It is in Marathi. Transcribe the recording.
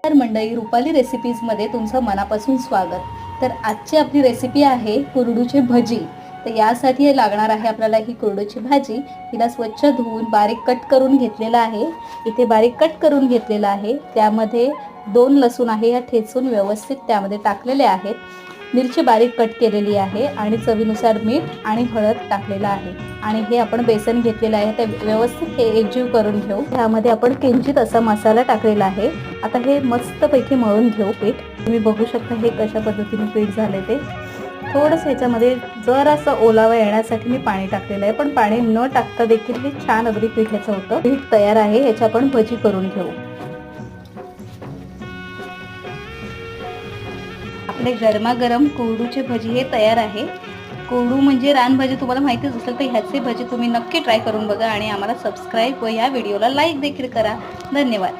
तर मंडळी, रुपाली रेसिपीजमध्ये तुमचं मनापासून स्वागत. तर आजची आपली रेसिपी आहे कुरडूची भजी. तर यासाठी लागणार आहे आपल्याला ही कुरडूची भाजी. तिला स्वच्छ धुवून बारीक कट करून घेतलेला आहे. इथे बारीक कट करून घेतलेला आहे. त्यामध्ये 2 लसूण आहे, या ठेचून व्यवस्थित त्यामध्ये टाकलेले आहेत. मिरची बारीक कट केलेली आहे आणि चवीनुसार मीठ आणि हळद टाकलेला आहे. आणि हे आपण बेसन घेतलेलं आहे, ते व्यवस्थित हे एकजीव करून घेऊ. त्यामध्ये आपण किंचित असा मसाला टाकलेला आहे. आता हे मस्तपैकी मळून घेऊ पीठ. तुम्ही बघू शकता हे कशा पद्धतीने पीठ झाले ते. थोडंसं ह्याच्यामध्ये जरासा ओलावा येण्यासाठी मी पाणी टाकलेलं आहे, पण पाणी न टाकता देखील हे छान अगदी पीठ ह्याचं होतं. पीठ तयार आहे, ह्याची आपण भजी करून घेऊ. आपले गरमागरम कोरडूचे भजी हे तयार आहे. कोरडू म्हणजे रानभाजी तुम्हाला माहितीच असेल, तर ह्याचे भजी तुम्ही नक्की ट्राय करून बघा आणि आम्हाला सबस्क्राईब व या व्हिडिओला लाईक देखील करा. धन्यवाद.